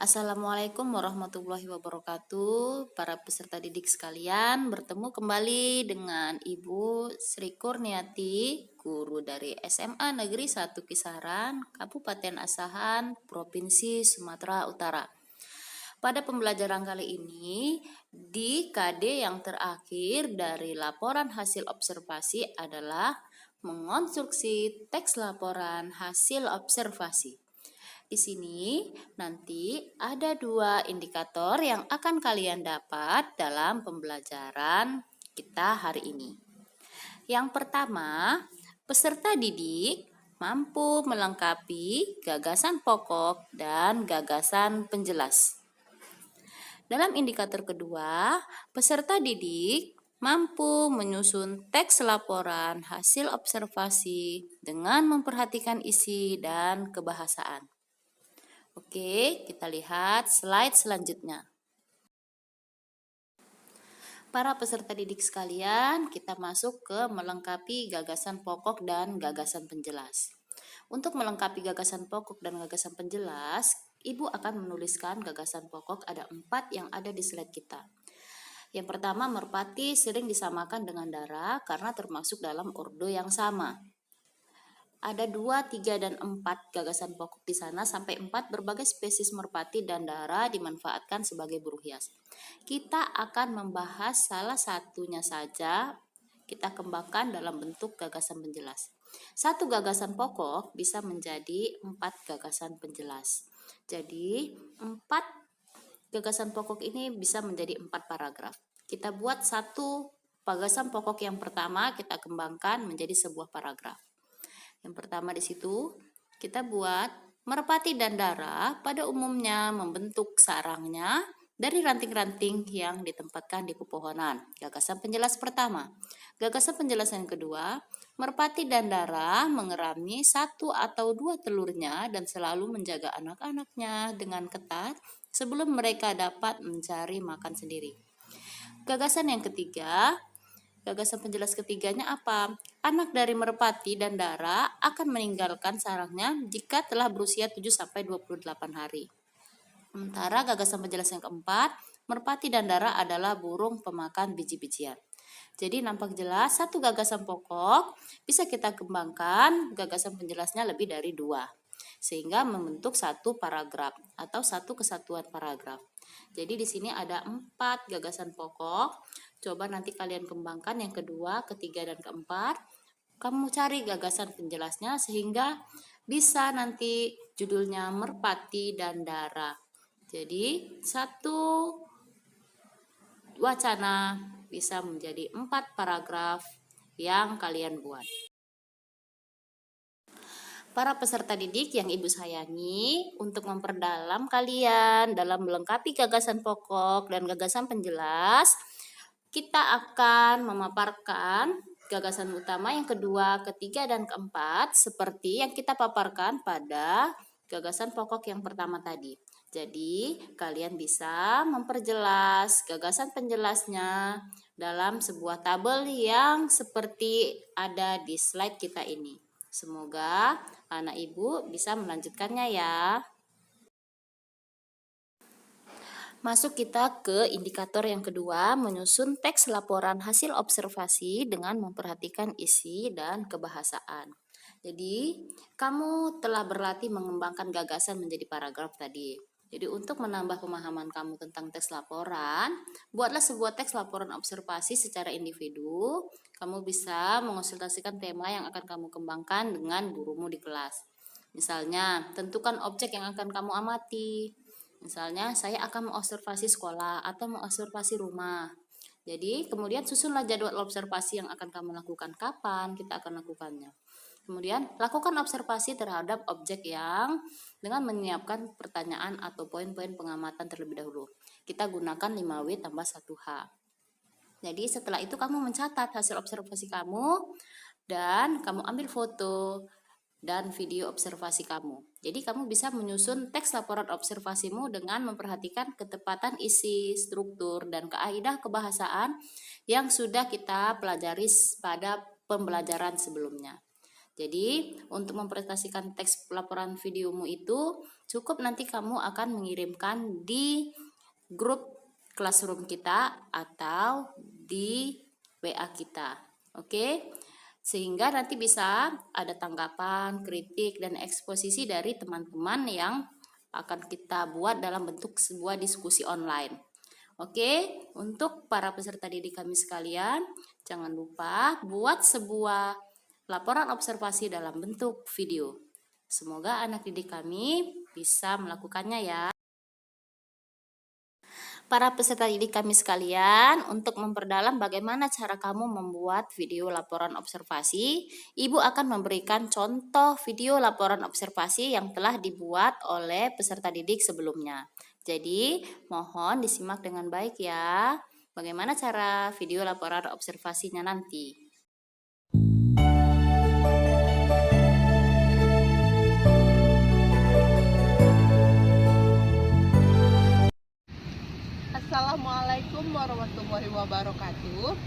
Assalamualaikum warahmatullahi wabarakatuh. Para peserta didik sekalian, bertemu kembali dengan Ibu Sri Kurniati, guru dari SMA Negeri 1 Kisaran, Kabupaten Asahan, Provinsi Sumatera Utara. Pada pembelajaran kali ini, di KD yang terakhir dari laporan hasil observasi adalah mengonstruksi teks laporan hasil observasi. Di sini nanti ada dua indikator yang akan kalian dapat dalam pembelajaran kita hari ini. Yang pertama, peserta didik mampu melengkapi gagasan pokok dan gagasan penjelas. Dalam indikator kedua, peserta didik mampu menyusun teks laporan hasil observasi dengan memperhatikan isi dan kebahasaan. Oke, kita lihat slide selanjutnya. Para peserta didik sekalian, kita masuk ke melengkapi gagasan pokok dan gagasan penjelas. Untuk melengkapi gagasan pokok dan gagasan penjelas, Ibu akan menuliskan gagasan pokok ada 4 yang ada di slide kita. Yang pertama, merpati sering disamakan dengan dara karena termasuk dalam ordo yang sama. Ada 2, 3, dan 4 gagasan pokok di sana, sampai 4 berbagai spesies merpati dan dara dimanfaatkan sebagai buruh hias. Kita akan membahas salah satunya saja, kita kembangkan dalam bentuk gagasan penjelas. Satu gagasan pokok bisa menjadi 4 gagasan penjelas. Jadi 4 gagasan pokok ini bisa menjadi 4 paragraf. Kita buat satu gagasan pokok yang pertama, kita kembangkan menjadi sebuah paragraf. Yang pertama di situ kita buat merpati dan dara pada umumnya membentuk sarangnya dari ranting-ranting yang ditempatkan di pepohonan. Gagasan penjelas pertama. Gagasan penjelasan kedua, merpati dan dara mengerami 1 atau 2 telurnya dan selalu menjaga anak-anaknya dengan ketat sebelum mereka dapat mencari makan sendiri. Gagasan yang ketiga, gagasan penjelas ketiganya apa? Anak dari merpati dan dara akan meninggalkan sarangnya jika telah berusia 7-28 hari. Sementara gagasan penjelas yang keempat, merpati dan dara adalah burung pemakan biji-bijian. Jadi nampak jelas satu gagasan pokok bisa kita kembangkan gagasan penjelasnya lebih dari 2. Sehingga membentuk satu paragraf atau satu kesatuan paragraf. Jadi di sini ada 4 gagasan pokok. Coba nanti kalian kembangkan yang kedua, ketiga, dan keempat. Kamu cari gagasan penjelasnya sehingga bisa nanti judulnya merpati dan dara. Jadi satu wacana bisa menjadi 4 paragraf yang kalian buat. Para peserta didik yang Ibu sayangi, untuk memperdalam kalian dalam melengkapi gagasan pokok dan gagasan penjelas, kita akan memaparkan gagasan utama yang kedua, ketiga, dan keempat seperti yang kita paparkan pada gagasan pokok yang pertama tadi. Jadi, kalian bisa memperjelas gagasan penjelasnya dalam sebuah tabel yang seperti ada di slide kita ini. Semoga anak ibu bisa melanjutkannya ya. Masuk kita ke indikator yang kedua, menyusun teks laporan hasil observasi dengan memperhatikan isi dan kebahasaan. Jadi, kamu telah berlatih mengembangkan gagasan menjadi paragraf tadi. Jadi, untuk menambah pemahaman kamu tentang teks laporan, buatlah sebuah teks laporan observasi secara individu. Kamu bisa mengonsultasikan tema yang akan kamu kembangkan dengan gurumu di kelas. Misalnya, tentukan objek yang akan kamu amati. Misalnya, saya akan mengobservasi sekolah atau mengobservasi rumah. Jadi, kemudian susunlah jadwal observasi yang akan kamu lakukan, kapan kita akan lakukannya. Kemudian, lakukan observasi terhadap objek yang dengan menyiapkan pertanyaan atau poin-poin pengamatan terlebih dahulu. Kita gunakan 5W tambah 1H. Jadi, setelah itu kamu mencatat hasil observasi kamu dan kamu ambil foto dan video observasi kamu. Jadi kamu bisa menyusun teks laporan observasimu dengan memperhatikan ketepatan isi, struktur, dan kaidah kebahasaan yang sudah kita pelajari pada pembelajaran sebelumnya. Jadi, untuk mempresentasikan teks laporan videomu itu, cukup nanti kamu akan mengirimkan di grup classroom kita atau di WA kita. Oke? Sehingga nanti bisa ada tanggapan, kritik, dan eksposisi dari teman-teman yang akan kita buat dalam bentuk sebuah diskusi online. Oke, untuk para peserta didik kami sekalian, jangan lupa buat sebuah laporan observasi dalam bentuk video. Semoga anak didik kami bisa melakukannya ya. Para peserta didik kami sekalian, untuk memperdalam bagaimana cara kamu membuat video laporan observasi, Ibu akan memberikan contoh video laporan observasi yang telah dibuat oleh peserta didik sebelumnya. Jadi, mohon disimak dengan baik ya. Bagaimana cara video laporan observasinya nanti? Assalamualaikum warahmatullahi wabarakatuh.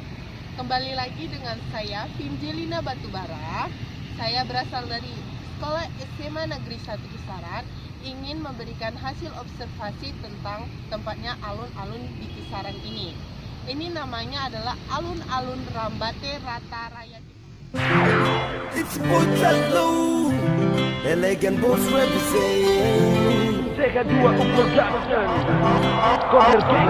Kembali lagi dengan saya Finjelina Batubara. Saya berasal dari Sekolah SMA Negeri 1 Kisaran, ingin memberikan hasil observasi tentang tempatnya alun-alun di Kisaran ini. Ini namanya adalah alun-alun Rambate Rata Raya. It's Botalo, elegant boss represent. Sega 2 Production. Corner King.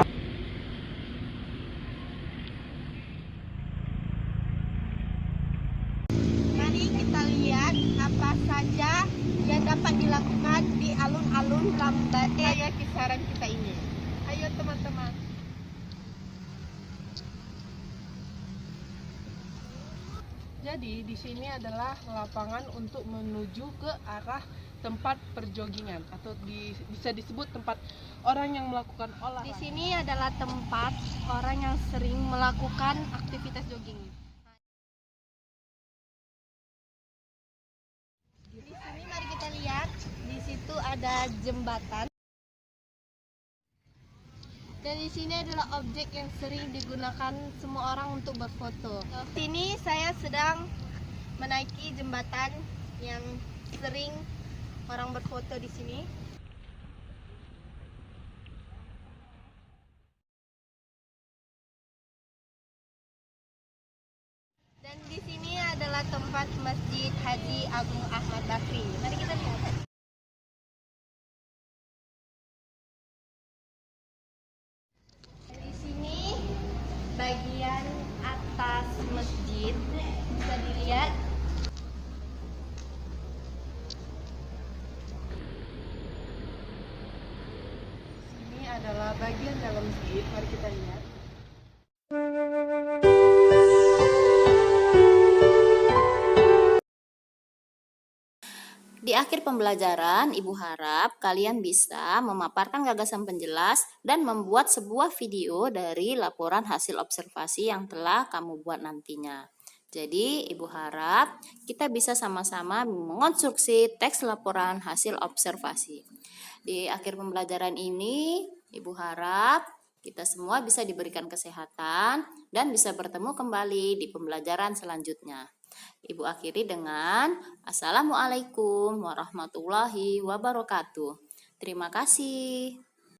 Mari kita lihat apa saja yang dapat dilakukan di alun-alun Rambate Raya Kisaran kita ini. Ayo teman-teman. Jadi di sini adalah lapangan untuk menuju ke arah tempat perjoggingan atau bisa disebut tempat orang yang melakukan olahraga. Di sini adalah tempat orang yang sering melakukan aktivitas jogging. Di sini mari kita lihat, di situ ada jembatan. Dan di sini adalah objek yang sering digunakan semua orang untuk berfoto. Di sini saya sedang menaiki jembatan yang sering orang berfoto di sini. Dan di sini adalah tempat Masjid Haji Agung Ahmad Bakri. Mari kita lihat. Bagian atas masjid bisa dilihat. Ini adalah bagian dalam masjid. Mari kita lihat. Di akhir pembelajaran, Ibu harap kalian bisa memaparkan gagasan penjelas dan membuat sebuah video dari laporan hasil observasi yang telah kamu buat nantinya. Jadi, Ibu harap kita bisa sama-sama mengonstruksi teks laporan hasil observasi. Di akhir pembelajaran ini, Ibu harap kita semua bisa diberikan kesehatan dan bisa bertemu kembali di pembelajaran selanjutnya. Ibu akhiri dengan Assalamualaikum warahmatullahi wabarakatuh. Terima kasih.